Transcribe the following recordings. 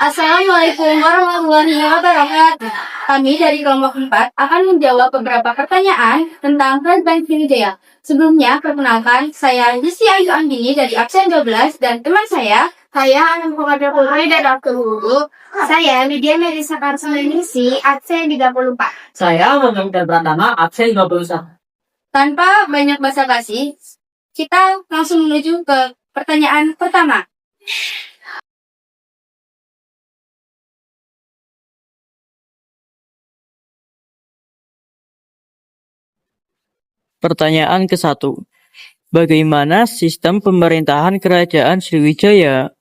Assalamualaikum warahmatullahi wabarakatuh. Kami dari kelompok 4 akan menjawab beberapa pertanyaan tentang Kerajaan Sriwijaya. Sebelumnya, perkenalkan, saya Yusi Ayu Andini dari absen 12 dan teman saya Anam Komarda Putri dari absen 10. Saya Lydia Melisa Karsulenisi, absen 34. Saya Memang dan Pratama, absen 21. Tanpa banyak basa-basi, kita langsung menuju ke pertanyaan pertama. Pertanyaan ke-1. Bagaimana sistem pemerintahan Kerajaan Sriwijaya?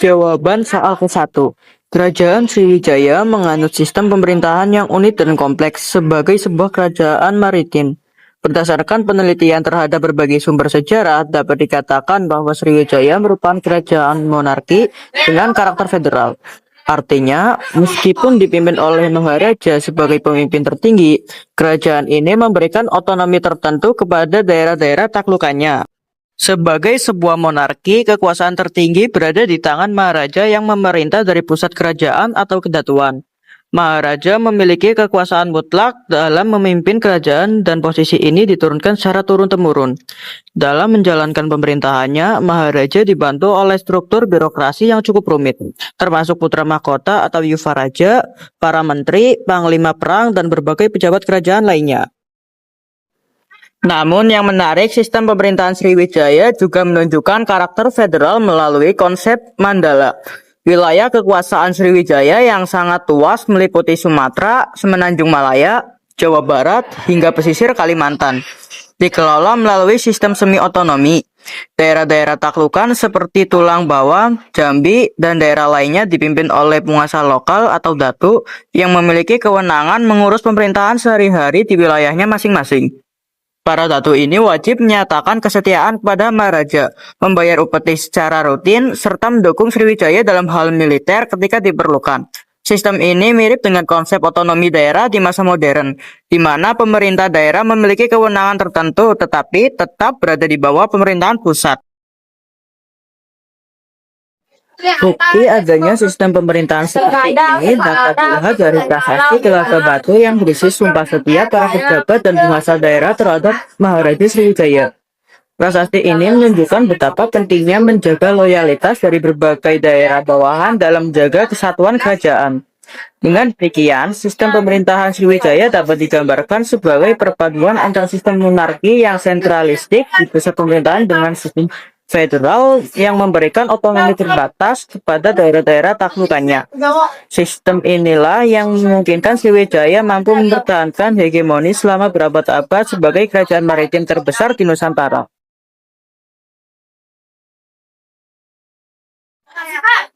Jawaban soal ke-1. Kerajaan Sriwijaya menganut sistem pemerintahan yang unik dan kompleks sebagai sebuah kerajaan maritim. Berdasarkan penelitian terhadap berbagai sumber sejarah, dapat dikatakan bahwa Sriwijaya merupakan kerajaan monarki dengan karakter federal. Artinya, meskipun dipimpin oleh Maharaja sebagai pemimpin tertinggi, kerajaan ini memberikan otonomi tertentu kepada daerah-daerah taklukannya. Sebagai sebuah monarki, kekuasaan tertinggi berada di tangan Maharaja yang memerintah dari pusat kerajaan atau kedatuan. Maharaja memiliki kekuasaan mutlak dalam memimpin kerajaan dan posisi ini diturunkan secara turun-temurun. Dalam menjalankan pemerintahannya, Maharaja dibantu oleh struktur birokrasi yang cukup rumit, termasuk putra mahkota atau Yuvaraja, para menteri, panglima perang, dan berbagai pejabat kerajaan lainnya. Namun yang menarik, sistem pemerintahan Sriwijaya juga menunjukkan karakter federal melalui konsep mandala. Wilayah kekuasaan Sriwijaya yang sangat luas meliputi Sumatera, Semenanjung Malaya, Jawa Barat, hingga pesisir Kalimantan. Dikelola melalui sistem semi-otonomi. Daerah-daerah taklukan seperti Tulang Bawang, Jambi, dan daerah lainnya dipimpin oleh penguasa lokal atau datu yang memiliki kewenangan mengurus pemerintahan sehari-hari di wilayahnya masing-masing. Para datu ini wajib menyatakan kesetiaan kepada Maharaja, membayar upeti secara rutin, serta mendukung Sriwijaya dalam hal militer ketika diperlukan. Sistem ini mirip dengan konsep otonomi daerah di masa modern, di mana pemerintah daerah memiliki kewenangan tertentu tetapi tetap berada di bawah pemerintahan pusat. Bukti adanya sistem pemerintahan seperti ini dapat dilihat dari prasasti Telaga Batu yang berisi sumpah setia para pejabat dan penguasa daerah terhadap Maharaja Sriwijaya. Prasasti ini menunjukkan betapa pentingnya menjaga loyalitas dari berbagai daerah bawahan dalam menjaga kesatuan kerajaan. Dengan demikian, sistem pemerintahan Sriwijaya dapat digambarkan sebagai perpaduan antara sistem monarki yang sentralistik di pusat pemerintahan dengan sistem federal yang memberikan otonomi terbatas kepada daerah-daerah taklukannya. Sistem inilah yang memungkinkan Sriwijaya mampu mempertahankan hegemoni selama berabad-abad sebagai kerajaan maritim terbesar di Nusantara.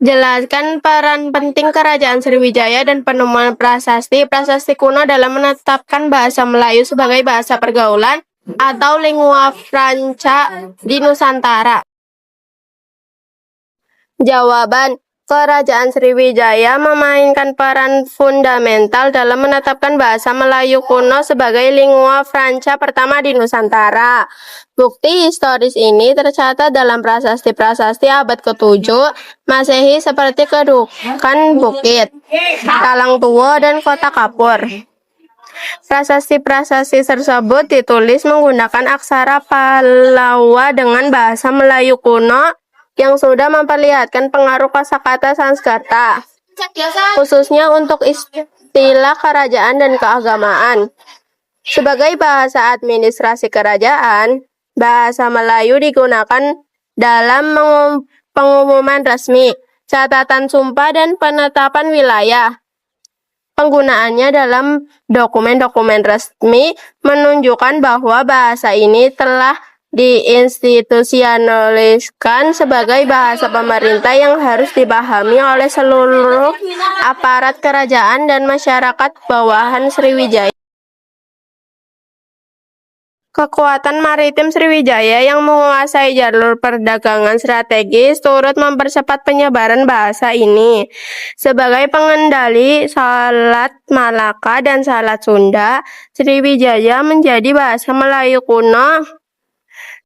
Jelaskan peran penting Kerajaan Sriwijaya dan penemuan prasasti kuno dalam menetapkan bahasa Melayu sebagai bahasa pergaulan atau lingua franca di Nusantara. Jawaban, Kerajaan Sriwijaya memainkan peran fundamental dalam menetapkan bahasa Melayu kuno sebagai lingua franca pertama di Nusantara. Bukti historis ini tercatat dalam prasasti-prasasti abad ke-7 Masehi seperti Kedukan Bukit, Talang Tuwo, dan Kota Kapur. Prasasti-prasasti tersebut ditulis menggunakan aksara Pallawa dengan bahasa Melayu kuno yang sudah memperlihatkan pengaruh kosakata Sanskerta, khususnya untuk istilah kerajaan dan keagamaan. Sebagai bahasa administrasi kerajaan, bahasa Melayu digunakan dalam pengumuman resmi, catatan sumpah, dan penetapan wilayah. Penggunaannya dalam dokumen-dokumen resmi menunjukkan bahwa bahasa ini telah diinstitusionaliskan sebagai bahasa pemerintah yang harus dipahami oleh seluruh aparat kerajaan dan masyarakat bawahan Sriwijaya. Kekuatan maritim Sriwijaya yang menguasai jalur perdagangan strategis turut mempercepat penyebaran bahasa ini. Sebagai pengendali Selat Malaka dan Selat Sunda, Sriwijaya menjadi bahasa Melayu kuno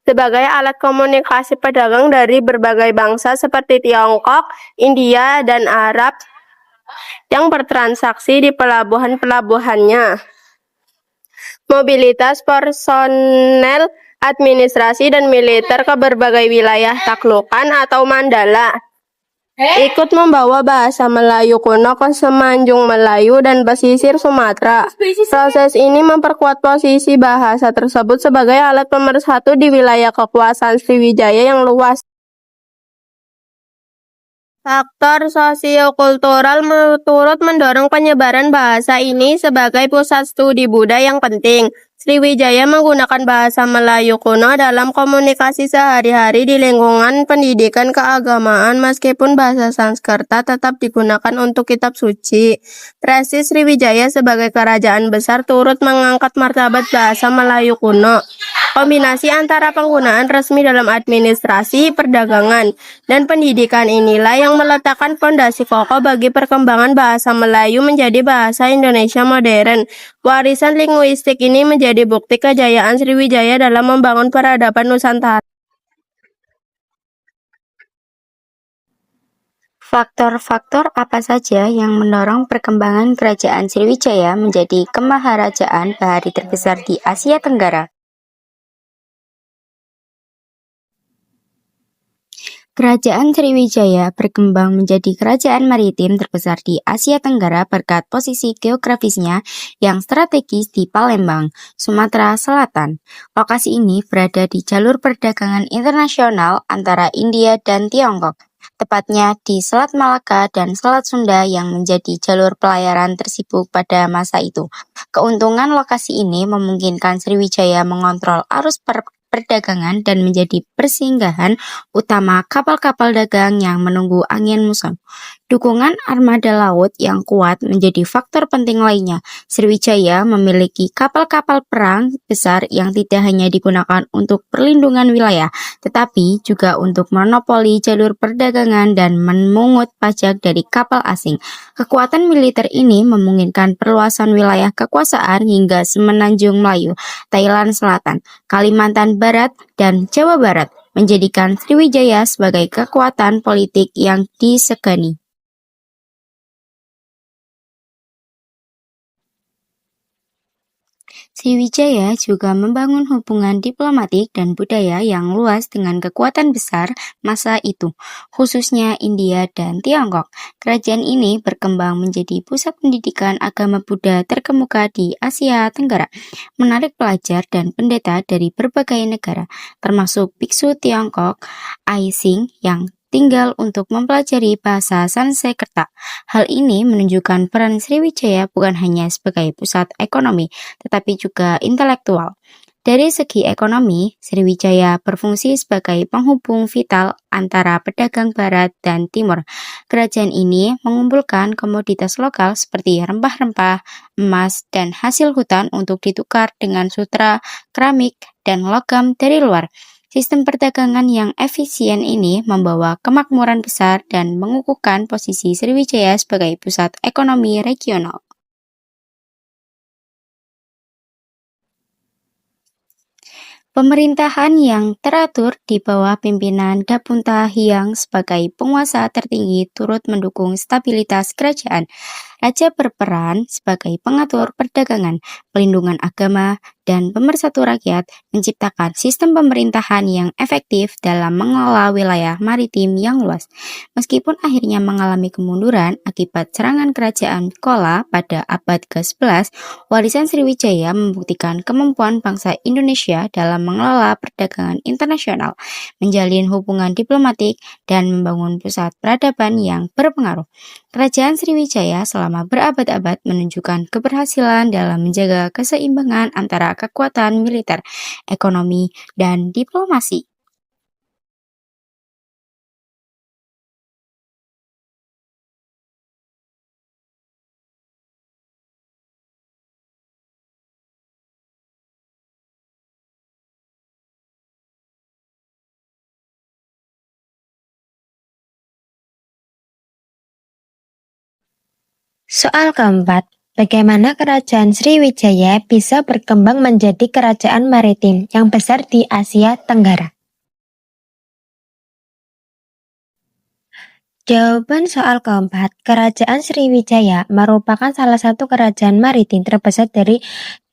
sebagai alat komunikasi pedagang dari berbagai bangsa seperti Tiongkok, India, dan Arab yang bertransaksi di pelabuhan-pelabuhannya. Mobilitas personel, administrasi, dan militer ke berbagai wilayah taklukan atau mandala ikut membawa bahasa Melayu kuno ke semenanjung Melayu dan pesisir Sumatera. Proses ini memperkuat posisi bahasa tersebut sebagai alat pemersatu di wilayah kekuasaan Sriwijaya yang luas. Faktor sosiokultural turut mendorong penyebaran bahasa ini sebagai pusat studi budaya yang penting. Sriwijaya menggunakan bahasa Melayu kuno dalam komunikasi sehari-hari di lingkungan pendidikan keagamaan meskipun bahasa Sanskerta tetap digunakan untuk kitab suci. Prestise Sriwijaya sebagai kerajaan besar turut mengangkat martabat bahasa Melayu kuno. Kombinasi antara penggunaan resmi dalam administrasi, perdagangan, dan pendidikan inilah yang meletakkan fondasi kokoh bagi perkembangan bahasa Melayu menjadi bahasa Indonesia modern. Warisan linguistik ini menjadi bukti kejayaan Sriwijaya dalam membangun peradaban Nusantara. Faktor-faktor apa saja yang mendorong perkembangan kerajaan Sriwijaya menjadi kemaharajaan bahari terbesar di Asia Tenggara? Kerajaan Sriwijaya berkembang menjadi kerajaan maritim terbesar di Asia Tenggara berkat posisi geografisnya yang strategis di Palembang, Sumatera Selatan. Lokasi ini berada di jalur perdagangan internasional antara India dan Tiongkok, tepatnya di Selat Malaka dan Selat Sunda yang menjadi jalur pelayaran tersibuk pada masa itu. Keuntungan lokasi ini memungkinkan Sriwijaya mengontrol arus perdagangan dan menjadi persinggahan utama kapal-kapal dagang yang menunggu angin muson. Dukungan armada laut yang kuat menjadi faktor penting lainnya. Sriwijaya memiliki kapal-kapal perang besar yang tidak hanya digunakan untuk perlindungan wilayah, tetapi juga untuk monopoli jalur perdagangan dan memungut pajak dari kapal asing. Kekuatan militer ini memungkinkan perluasan wilayah kekuasaan hingga semenanjung Melayu, Thailand Selatan, Kalimantan Barat, dan Jawa Barat, menjadikan Sriwijaya sebagai kekuatan politik yang disegani. Sriwijaya juga membangun hubungan diplomatik dan budaya yang luas dengan kekuatan besar masa itu, khususnya India dan Tiongkok. Kerajaan ini berkembang menjadi pusat pendidikan agama Buddha terkemuka di Asia Tenggara, menarik pelajar dan pendeta dari berbagai negara, termasuk biksu Tiongkok, Aising yang tinggal untuk mempelajari bahasa Sanskerta. Hal ini menunjukkan peran Sriwijaya bukan hanya sebagai pusat ekonomi, tetapi juga intelektual. Dari segi ekonomi, Sriwijaya berfungsi sebagai penghubung vital antara pedagang barat dan timur. Kerajaan ini mengumpulkan komoditas lokal seperti rempah-rempah, emas, dan hasil hutan untuk ditukar dengan sutra, keramik, dan logam dari luar. Sistem perdagangan yang efisien ini membawa kemakmuran besar dan mengukuhkan posisi Sriwijaya sebagai pusat ekonomi regional. Pemerintahan yang teratur di bawah pimpinan Dapunta Hyang sebagai penguasa tertinggi turut mendukung stabilitas kerajaan. Raja berperan sebagai pengatur perdagangan, pelindungan agama, dan pemersatu rakyat, menciptakan sistem pemerintahan yang efektif dalam mengelola wilayah maritim yang luas. Meskipun akhirnya mengalami kemunduran akibat serangan kerajaan Kola pada abad ke-11, warisan Sriwijaya membuktikan kemampuan bangsa Indonesia dalam mengelola perdagangan internasional, menjalin hubungan diplomatik, dan membangun pusat peradaban yang berpengaruh. Kerajaan Sriwijaya selama berabad-abad menunjukkan keberhasilan dalam menjaga keseimbangan antara kekuatan militer, ekonomi, dan diplomasi. Soal keempat, Bagaimana kerajaan Sriwijaya bisa berkembang menjadi kerajaan maritim yang besar di Asia Tenggara? Jawaban soal keempat, kerajaan Sriwijaya merupakan salah satu kerajaan maritim terbesar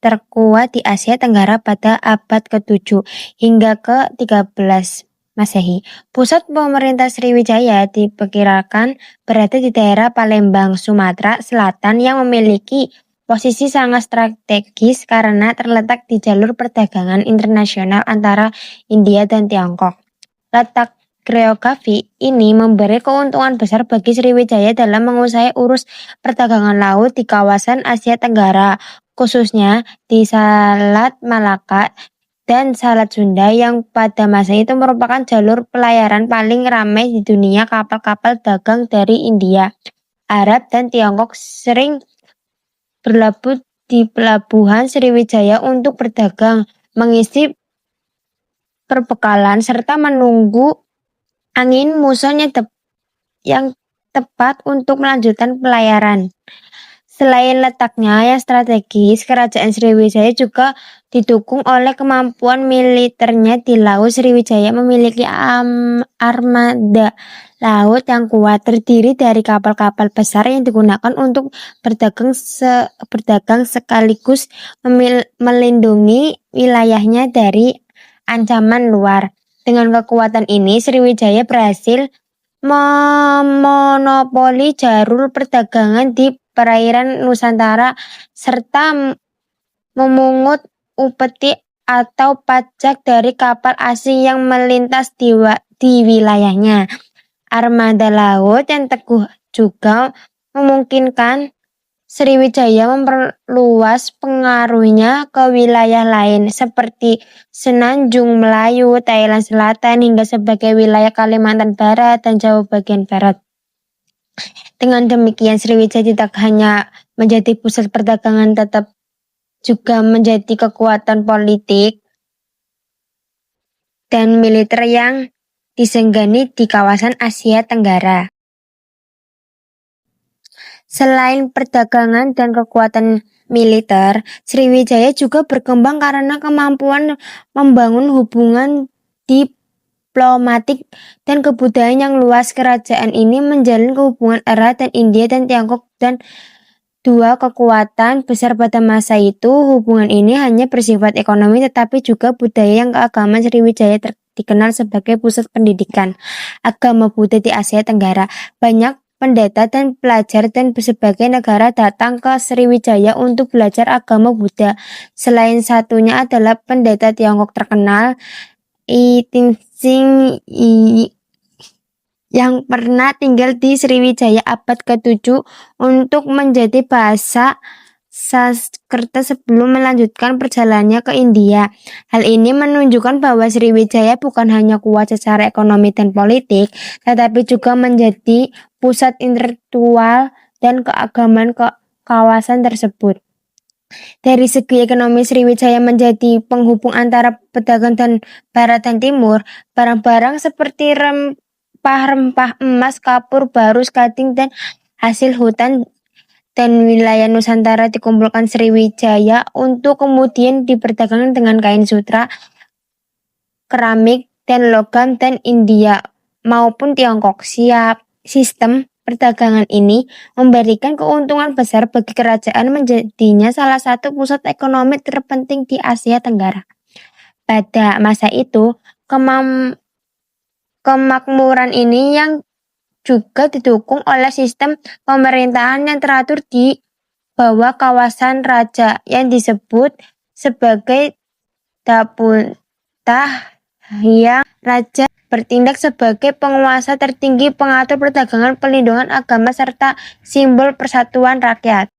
terkuat di Asia Tenggara pada abad ke-7 hingga ke-13 Masehi. Pusat pemerintah Sriwijaya diperkirakan berada di daerah Palembang, Sumatera Selatan yang memiliki posisi sangat strategis karena terletak di jalur perdagangan internasional antara India dan Tiongkok. Letak geografi ini memberi keuntungan besar bagi Sriwijaya dalam menguasai urus perdagangan laut di kawasan Asia Tenggara, khususnya di Selat Malaka dan Selat Sunda yang pada masa itu merupakan jalur pelayaran paling ramai di dunia. Kapal-kapal dagang dari India, Arab, dan Tiongkok sering berlabuh di pelabuhan Sriwijaya untuk berdagang, mengisi perbekalan, serta menunggu angin muson yang tepat untuk melanjutkan pelayaran. Selain letaknya yang strategis, kerajaan Sriwijaya juga didukung oleh kemampuan militernya di laut. Sriwijaya memiliki armada laut yang kuat, terdiri dari kapal-kapal besar yang digunakan untuk berdagang sekaligus melindungi wilayahnya dari ancaman luar. Dengan kekuatan ini, Sriwijaya berhasil memonopoli jalur perdagangan di perairan Nusantara serta memungut upeti atau pajak dari kapal asing yang melintas di wilayahnya. Armada laut yang teguh juga memungkinkan Sriwijaya memperluas pengaruhnya ke wilayah lain seperti Semenanjung Melayu, Thailand Selatan, hingga sebagai wilayah Kalimantan Barat dan Jawa bagian barat. Dengan demikian, Sriwijaya tidak hanya menjadi pusat perdagangan, tetap juga menjadi kekuatan politik dan militer yang disenggani di kawasan Asia Tenggara. Selain perdagangan dan kekuatan militer, Sriwijaya juga berkembang karena kemampuan membangun hubungan diplomatik dan kebudayaan yang luas. Kerajaan ini menjalin hubungan erat dengan India dan Tiongkok, dan dua kekuatan besar pada masa itu. Hubungan ini hanya bersifat ekonomi, tetapi juga budaya yang keagamaan. Sriwijaya dikenal sebagai pusat pendidikan agama Buddha di Asia Tenggara. Banyak pendeta dan pelajar dan sebagai negara datang ke Sriwijaya untuk belajar agama Buddha. Selain satunya adalah pendeta Tiongkok terkenal I Tien yang pernah tinggal di Sriwijaya abad ke-7 untuk menjadi bahasa Sanskerta sebelum melanjutkan perjalanannya ke India. Hal ini menunjukkan bahwa Sriwijaya bukan hanya kuat secara ekonomi dan politik, tetapi juga menjadi pusat intelektual dan keagamaan ke kawasan tersebut. Dari segi ekonomi, Sriwijaya menjadi penghubung antara pedagang dan barat dan timur. Barang-barang seperti rempah-rempah, emas, kapur, barus, gading, dan hasil hutan dan wilayah Nusantara dikumpulkan Sriwijaya untuk kemudian diperdagangkan dengan kain sutra, keramik, dan logam dan India maupun Tiongkok. Sistem perdagangan ini memberikan keuntungan besar bagi kerajaan, menjadinya salah satu pusat ekonomi terpenting di Asia Tenggara. Pada masa itu, kemakmuran ini yang juga didukung oleh sistem pemerintahan yang teratur di bawah kawasan raja yang disebut sebagai Dapuntah, yang raja bertindak sebagai penguasa tertinggi, pengatur perdagangan, pelindungan agama, serta simbol persatuan rakyat.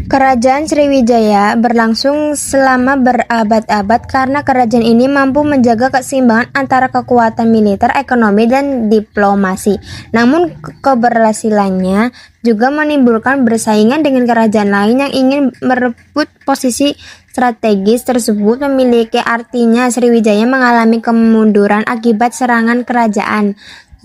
Kerajaan Sriwijaya berlangsung selama berabad-abad karena kerajaan ini mampu menjaga keseimbangan antara kekuatan militer, ekonomi, dan diplomasi. Namun keberhasilannya juga menimbulkan persaingan dengan kerajaan lain yang ingin merebut posisi strategis tersebut. Memiliki artinya Sriwijaya mengalami kemunduran akibat serangan kerajaan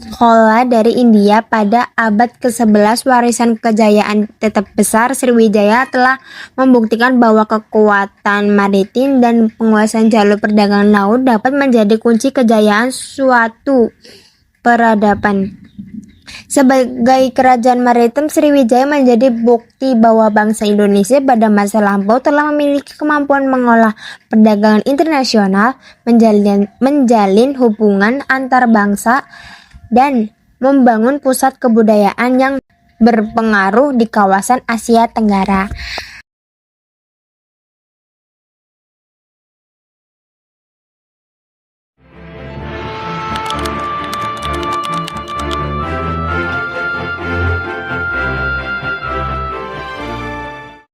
Khola dari India pada abad ke-11. Warisan kejayaan tetap besar Sriwijaya telah membuktikan bahwa kekuatan maritim dan penguasaan jalur perdagangan laut dapat menjadi kunci kejayaan suatu peradaban. Sebagai kerajaan maritim, Sriwijaya menjadi bukti bahwa bangsa Indonesia pada masa lampau telah memiliki kemampuan mengolah perdagangan internasional, menjalin hubungan antar bangsa, dan membangun pusat kebudayaan yang berpengaruh di kawasan Asia Tenggara.